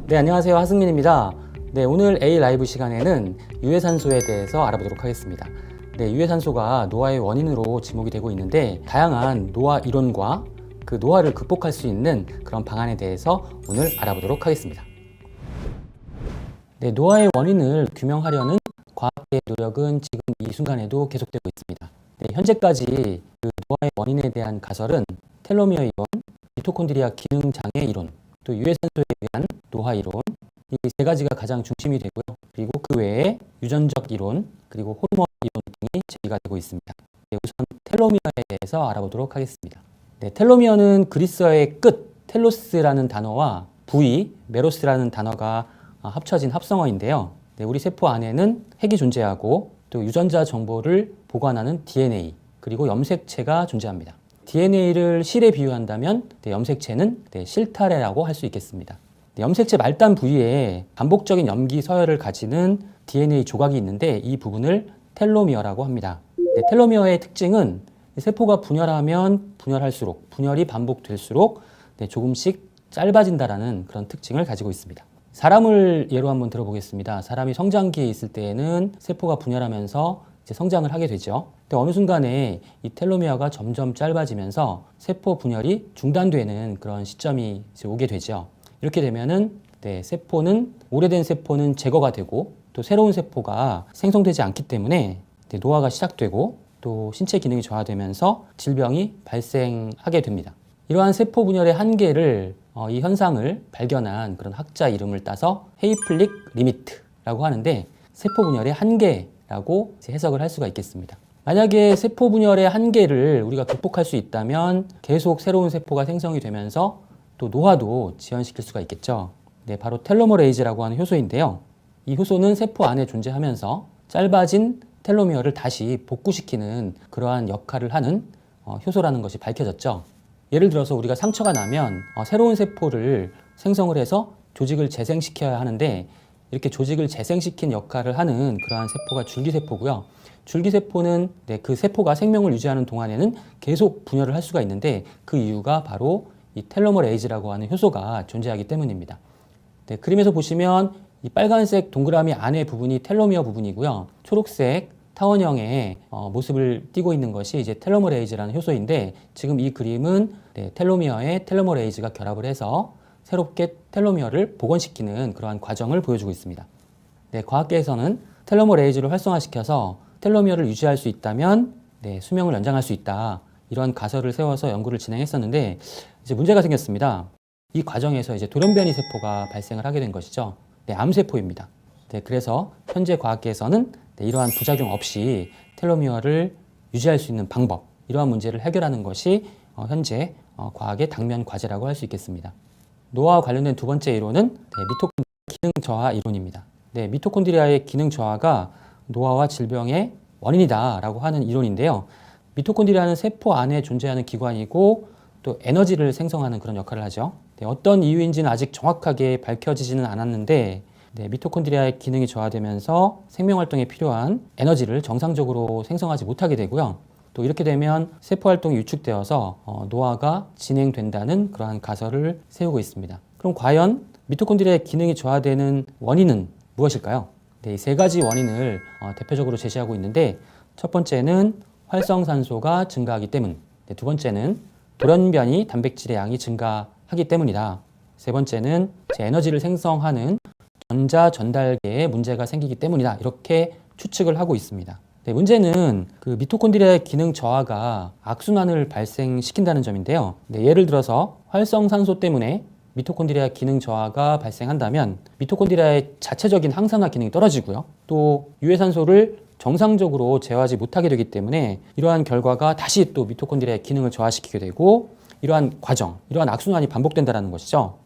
네, 안녕하세요. 하승민입니다. 네, 오늘 A 라이브 시간에는 유해산소에 대해서 알아보도록 하겠습니다. 네, 유해산소가 노화의 원인으로 지목이 되고 있는데 다양한 노화 이론과 그 노화를 극복할 수 있는 그런 방안에 대해서 오늘 알아보도록 하겠습니다. 네, 노화의 원인을 규명하려는 과학계의 노력은 지금 이 순간에도 계속되고 있습니다. 네, 현재까지 그 노화의 원인에 대한 가설은 텔로미어 이론, 미토콘드리아 기능 장애 이론, 또 유해산소에 대한 노화 이론, 이 세 가지가 가장 중심이 되고요. 그리고 그 외에 유전적 이론, 그리고 호르몬 이론 등이 제기가 되고 있습니다. 네, 우선 텔로미어에 대해서 알아보도록 하겠습니다. 네, 텔로미어는 그리스어의 끝, 텔로스라는 단어와 부위, 메로스라는 단어가 합쳐진 합성어인데요. 네, 우리 세포 안에는 핵이 존재하고 또 유전자 정보를 보관하는 DNA, 그리고 염색체가 존재합니다. DNA를 실에 비유한다면 염색체는 실타래라고 할 수 있겠습니다. 염색체 말단 부위에 반복적인 염기 서열을 가지는 DNA 조각이 있는데 이 부분을 텔로미어라고 합니다. 텔로미어의 특징은 세포가 분열하면 분열할수록, 분열이 반복될수록 조금씩 짧아진다는 그런 특징을 가지고 있습니다. 사람을 예로 한번 들어보겠습니다. 사람이 성장기에 있을 때에는 세포가 분열하면서 이제 성장을 하게 되죠. 근데 어느 순간에 이 텔로미어가 점점 짧아지면서 세포 분열이 중단되는 그런 시점이 이제 오게 되죠. 이렇게 되면은 세포는 오래된 세포는 제거가 되고 또 새로운 세포가 생성되지 않기 때문에 노화가 시작되고 또 신체 기능이 저하되면서 질병이 발생하게 됩니다. 이러한 세포 분열의 한계를 이 현상을 발견한 그런 학자 이름을 따서 헤이플릭 리미트라고 하는데 세포 분열의 한계라고 해석을 할 수가 있겠습니다. 만약에 세포 분열의 한계를 우리가 극복할 수 있다면 계속 새로운 세포가 생성이 되면서 또 노화도 지연시킬 수가 있겠죠. 네, 바로 텔로머레이즈라고 하는 효소인데요. 이 효소는 세포 안에 존재하면서 짧아진 텔로미어를 다시 복구시키는 그러한 역할을 하는 효소라는 것이 밝혀졌죠. 예를 들어서 우리가 상처가 나면 새로운 세포를 생성을 해서 조직을 재생시켜야 하는데 이렇게 조직을 재생시킨 역할을 하는 그러한 세포가 줄기세포고요. 줄기세포는 그 세포가 생명을 유지하는 동안에는 계속 분열을 할 수가 있는데 그 이유가 바로 이 텔로머레이즈라고 하는 효소가 존재하기 때문입니다. 네, 그림에서 보시면 이 빨간색 동그라미 안의 부분이 텔로미어 부분이고요. 초록색 타원형의 모습을 띠고 있는 것이 이제 텔로머레이즈라는 효소인데 지금 이 그림은 텔로미어에 텔로머레이즈가 결합을 해서 새롭게 텔로미어를 복원시키는 그러한 과정을 보여주고 있습니다. 네, 과학계에서는 텔로머레이즈를 활성화시켜서 텔로미어를 유지할 수 있다면 수명을 연장할 수 있다. 이런 가설을 세워서 연구를 진행했었는데 이제 문제가 생겼습니다. 이 과정에서 이제 돌연변이 세포가 발생을 하게 된 것이죠. 암세포입니다. 그래서 현재 과학계에서는 이러한 부작용 없이 텔로미어를 유지할 수 있는 방법, 이러한 문제를 해결하는 것이 현재 과학의 당면 과제라고 할 수 있겠습니다. 노화와 관련된 두 번째 이론은 미토콘드리아 기능 저하 이론입니다. 미토콘드리아의 기능 저하가 노화와 질병의 원인이다라고 하는 이론인데요. 미토콘드리아는 세포 안에 존재하는 기관이고 또 에너지를 생성하는 그런 역할을 하죠. 어떤 이유인지는 아직 정확하게 밝혀지지는 않았는데 미토콘드리아의 기능이 저하되면서 생명활동에 필요한 에너지를 정상적으로 생성하지 못하게 되고요. 또 이렇게 되면 세포활동이 유축되어서 노화가 진행된다는 그러한 가설을 세우고 있습니다. 그럼 과연 미토콘드리아의 기능이 저하되는 원인은 무엇일까요? 이 세 가지 원인을 대표적으로 제시하고 있는데 첫 번째는 활성산소가 증가하기 때문, 두 번째는 돌연변이 단백질의 양이 증가하기 때문이다. 세 번째는 에너지를 생성하는 전자 전달계에 문제가 생기기 때문이다. 이렇게 추측을 하고 있습니다. 문제는 그 미토콘드리아의 기능 저하가 악순환을 발생시킨다는 점인데요. 예를 들어서 활성산소 때문에 미토콘드리아 기능 저하가 발생한다면 미토콘드리아의 자체적인 항산화 기능이 떨어지고요. 또 유해산소를 정상적으로 제어하지 못하게 되기 때문에 이러한 결과가 다시 또 미토콘드리아의 기능을 저하시키게 되고 이러한 과정, 이러한 악순환이 반복된다는 것이죠.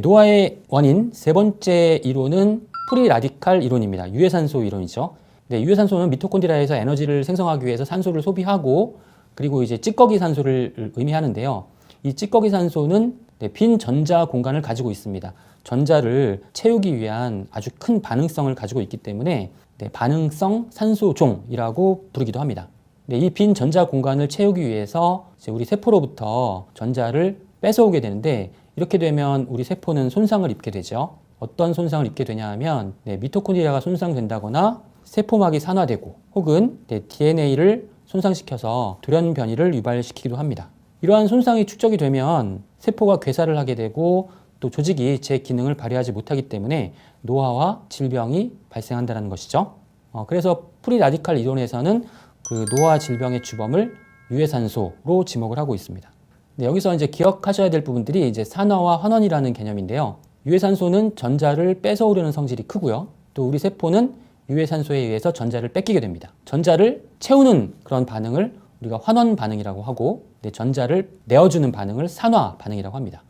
노화의 원인 세 번째 이론은 프리라디칼 이론입니다. 유해산소 이론이죠. 유해산소는 미토콘드리아에서 에너지를 생성하기 위해서 산소를 소비하고 그리고 이제 찌꺼기 산소를 의미하는데요. 이 찌꺼기 산소는 빈 전자 공간을 가지고 있습니다. 전자를 채우기 위한 아주 큰 반응성을 가지고 있기 때문에 반응성 산소종이라고 부르기도 합니다. 이 빈 전자 공간을 채우기 위해서 우리 세포로부터 전자를 뺏어오게 되는데 이렇게 되면 우리 세포는 손상을 입게 되죠. 어떤 손상을 입게 되냐 하면 미토콘드리아가 손상된다거나 세포막이 산화되고 혹은 DNA를 손상시켜서 돌연 변이를 유발시키기도 합니다. 이러한 손상이 축적이 되면 세포가 괴사를 하게 되고 또 조직이 제 기능을 발휘하지 못하기 때문에 노화와 질병이 발생한다는 것이죠. 그래서 프리라디칼 이론에서는 그 노화 질병의 주범을 유해산소로 지목을 하고 있습니다. 여기서 이제 기억하셔야 될 부분들이 이제 산화와 환원이라는 개념인데요. 유해산소는 전자를 뺏어오려는 성질이 크고요. 또 우리 세포는 유해산소에 의해서 전자를 뺏기게 됩니다. 전자를 채우는 그런 반응을 우리가 환원 반응이라고 하고, 전자를 내어주는 반응을 산화 반응이라고 합니다.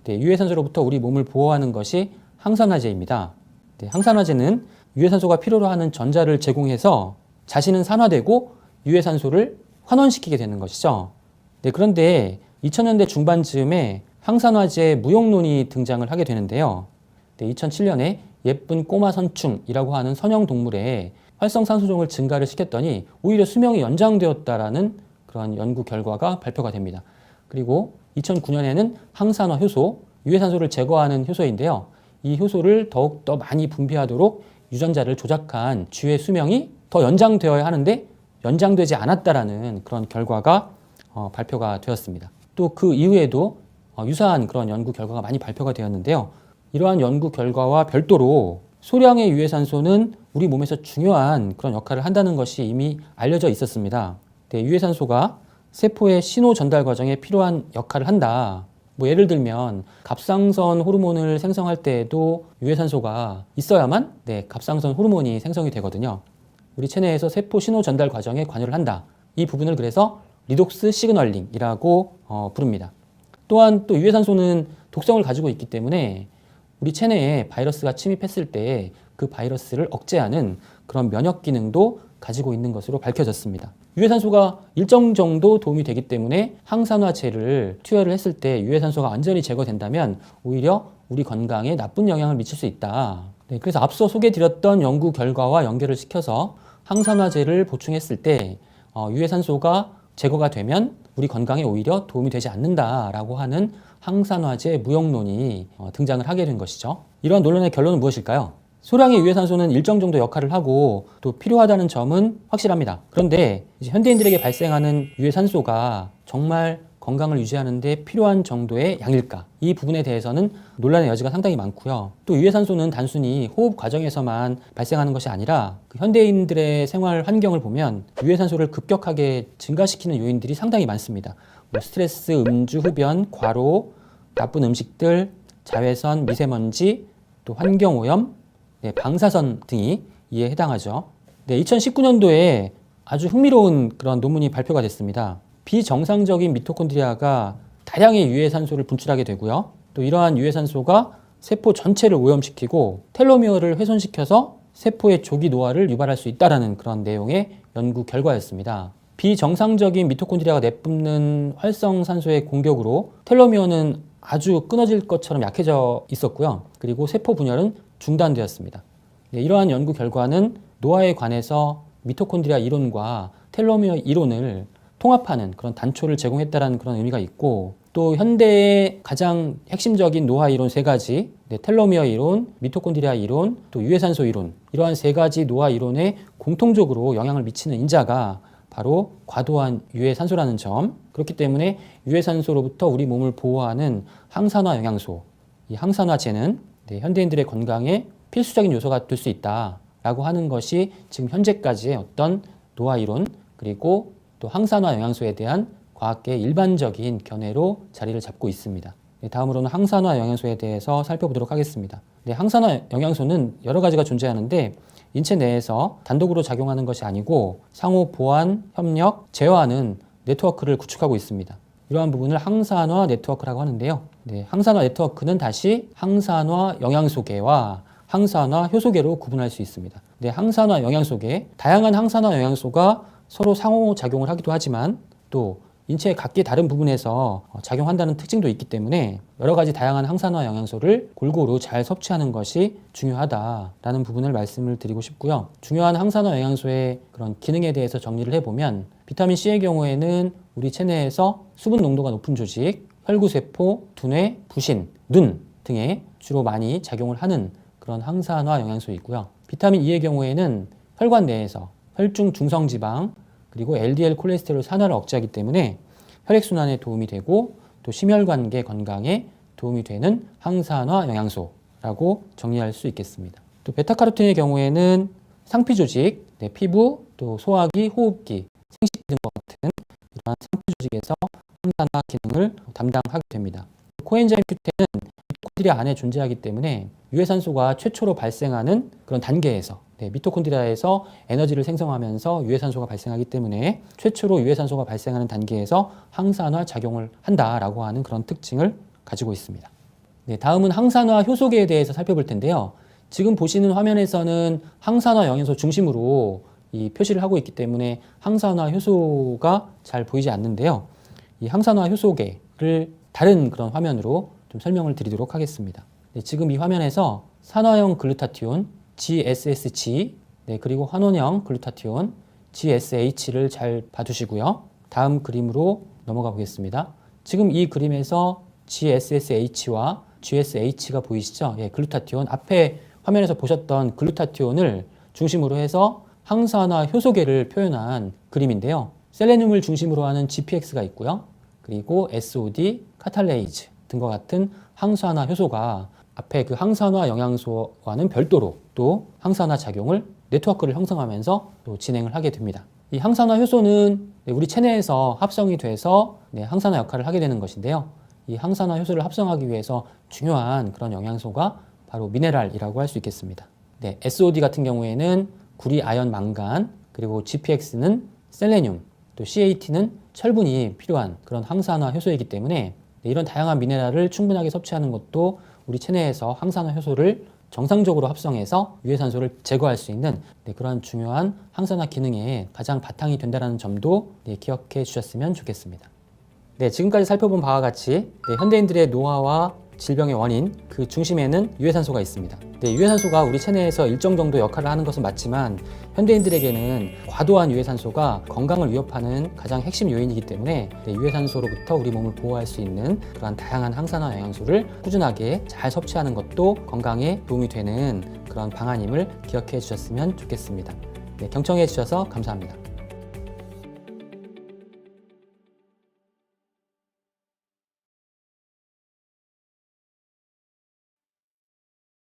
유해산소로부터 우리 몸을 보호하는 것이 항산화제입니다. 항산화제는 유해산소가 필요로 하는 전자를 제공해서 자신은 산화되고 유해산소를 환원시키게 되는 것이죠. 그런데 2000년대 중반쯤에 항산화제 무용론이 등장을 하게 되는데요. 2007년에 예쁜 꼬마 선충이라고 하는 선형 동물의 활성산소종을 증가를 시켰더니 오히려 수명이 연장되었다라는 그런 연구 결과가 발표가 됩니다. 그리고 2009년에는 항산화 효소, 유해산소를 제거하는 효소인데요. 이 효소를 더욱더 많이 분비하도록 유전자를 조작한 쥐의 수명이 더 연장되어야 하는데 연장되지 않았다라는 그런 결과가 발표가 되었습니다. 또 그 이후에도 유사한 그런 연구 결과가 많이 발표가 되었는데요. 이러한 연구 결과와 별도로 소량의 유해산소는 우리 몸에서 중요한 그런 역할을 한다는 것이 이미 알려져 있었습니다. 유해산소가 세포의 신호 전달 과정에 필요한 역할을 한다. 예를 들면 갑상선 호르몬을 생성할 때에도 유해산소가 있어야만 갑상선 호르몬이 생성이 되거든요. 우리 체내에서 세포 신호 전달 과정에 관여를 한다. 이 부분을 그래서 리독스 시그널링이라고 부릅니다. 또한 또 유해산소는 독성을 가지고 있기 때문에 우리 체내에 바이러스가 침입했을 때 그 바이러스를 억제하는 그런 면역 기능도 가지고 있는 것으로 밝혀졌습니다. 유해산소가 일정 정도 도움이 되기 때문에 항산화제를 투여를 했을 때 유해산소가 완전히 제거된다면 오히려 우리 건강에 나쁜 영향을 미칠 수 있다. 그래서 앞서 소개해드렸던 연구 결과와 연결을 시켜서 항산화제를 보충했을 때 유해산소가 제거가 되면 우리 건강에 오히려 도움이 되지 않는다라고 하는 항산화제 무용론이 등장을 하게 된 것이죠. 이러한 논란의 결론은 무엇일까요? 소량의 유해산소는 일정 정도 역할을 하고 또 필요하다는 점은 확실합니다. 그런데 이제 현대인들에게 발생하는 유해산소가 정말 건강을 유지하는 데 필요한 정도의 양일까? 이 부분에 대해서는 논란의 여지가 상당히 많고요. 또 유해산소는 단순히 호흡 과정에서만 발생하는 것이 아니라 현대인들의 생활 환경을 보면 유해산소를 급격하게 증가시키는 요인들이 상당히 많습니다. 스트레스, 음주, 흡연, 과로, 나쁜 음식들, 자외선, 미세먼지, 또 환경오염, 방사선 등이 이에 해당하죠. 2019년도에 아주 흥미로운 그런 논문이 발표가 됐습니다. 비정상적인 미토콘드리아가 다량의 유해산소를 분출하게 되고요. 또 이러한 유해산소가 세포 전체를 오염시키고 텔로미어를 훼손시켜서 세포의 조기 노화를 유발할 수 있다는 그런 내용의 연구 결과였습니다. 비정상적인 미토콘드리아가 내뿜는 활성산소의 공격으로 텔로미어는 아주 끊어질 것처럼 약해져 있었고요. 그리고 세포 분열은 중단되었습니다. 이러한 연구 결과는 노화에 관해서 미토콘드리아 이론과 텔로미어 이론을 통합하는 그런 단초를 제공했다는 그런 의미가 있고, 또 현대의 가장 핵심적인 노화 이론 세 가지, 텔로미어 이론, 미토콘드리아 이론, 또 유해산소 이론, 이러한 세 가지 노화 이론에 공통적으로 영향을 미치는 인자가 바로 과도한 유해산소라는 점. 그렇기 때문에 유해산소로부터 우리 몸을 보호하는 항산화 영양소, 이 항산화제는 현대인들의 건강에 필수적인 요소가 될 수 있다라고 하는 것이 지금 현재까지의 어떤 노화 이론, 그리고 또 항산화 영양소에 대한 과학계의 일반적인 견해로 자리를 잡고 있습니다. 다음으로는 항산화 영양소에 대해서 살펴보도록 하겠습니다. 항산화 영양소는 여러 가지가 존재하는데 인체 내에서 단독으로 작용하는 것이 아니고 상호 보완, 협력, 제어하는 네트워크를 구축하고 있습니다. 이러한 부분을 항산화 네트워크라고 하는데요. 항산화 네트워크는 다시 항산화 영양소계와 항산화 효소계로 구분할 수 있습니다. 항산화 영양소계, 다양한 항산화 영양소가 서로 상호작용을 하기도 하지만 또 인체의 각기 다른 부분에서 작용한다는 특징도 있기 때문에 여러 가지 다양한 항산화 영양소를 골고루 잘 섭취하는 것이 중요하다라는 부분을 말씀을 드리고 싶고요. 중요한 항산화 영양소의 그런 기능에 대해서 정리를 해보면 비타민C의 경우에는 우리 체내에서 수분 농도가 높은 조직, 혈구세포, 두뇌, 부신, 눈 등에 주로 많이 작용을 하는 그런 항산화 영양소 있고요. 비타민 E의 경우에는 혈관 내에서 혈중 중성지방 그리고 LDL 콜레스테롤 산화를 억제하기 때문에 혈액순환에 도움이 되고 또 심혈관계 건강에 도움이 되는 항산화 영양소라고 정리할 수 있겠습니다. 또 베타카로틴의 경우에는 상피 조직, 피부, 또 소화기, 호흡기, 생식 등과 같은 이러한 상피 조직에서 항산화 기능을 담당하게 됩니다. 코엔자임 Q10은 미토콘드리아 안에 존재하기 때문에 유해산소가 최초로 발생하는 그런 단계에서 미토콘드리아에서 에너지를 생성하면서 유해산소가 발생하기 때문에 최초로 유해산소가 발생하는 단계에서 항산화 작용을 한다라고 하는 그런 특징을 가지고 있습니다. 다음은 항산화 효소계에 대해서 살펴볼 텐데요. 지금 보시는 화면에서는 항산화 영양소 중심으로 이 표시를 하고 있기 때문에 항산화 효소가 잘 보이지 않는데요. 이 항산화 효소계를 다른 그런 화면으로 좀 설명을 드리도록 하겠습니다. 지금 이 화면에서 산화형 글루타티온 GSSG 그리고 환원형 글루타티온 GSH를 잘 봐두시고요. 다음 그림으로 넘어가 보겠습니다. 지금 이 그림에서 GSSH와 GSH가 보이시죠? 글루타티온 앞에 화면에서 보셨던 글루타티온을 중심으로 해서 항산화 효소계를 표현한 그림인데요. 셀레늄을 중심으로 하는 GPX가 있고요. 그리고 SOD, 카탈레이즈 등과 같은 항산화 효소가 앞에 그 항산화 영양소와는 별도로 또 항산화 작용을 네트워크를 형성하면서 또 진행을 하게 됩니다. 이 항산화 효소는 우리 체내에서 합성이 돼서 항산화 역할을 하게 되는 것인데요. 이 항산화 효소를 합성하기 위해서 중요한 그런 영양소가 바로 미네랄이라고 할 수 있겠습니다. SOD 같은 경우에는 구리, 아연, 망간, 그리고 GPX는 셀레늄, 또 CAT는 철분이 필요한 그런 항산화 효소이기 때문에 이런 다양한 미네랄을 충분하게 섭취하는 것도 우리 체내에서 항산화 효소를 정상적으로 합성해서 유해산소를 제거할 수 있는 그러한 중요한 항산화 기능에 가장 바탕이 된다는 점도 기억해 주셨으면 좋겠습니다. 지금까지 살펴본 바와 같이 현대인들의 노화와 질병의 원인 그 중심에는 유해산소가 있습니다. 유해산소가 우리 체내에서 일정 정도 역할을 하는 것은 맞지만 현대인들에게는 과도한 유해산소가 건강을 위협하는 가장 핵심 요인이기 때문에 유해산소로부터 우리 몸을 보호할 수 있는 그러한 다양한 항산화 영양소를 꾸준하게 잘 섭취하는 것도 건강에 도움이 되는 그런 방안임을 기억해 주셨으면 좋겠습니다. 경청해 주셔서 감사합니다.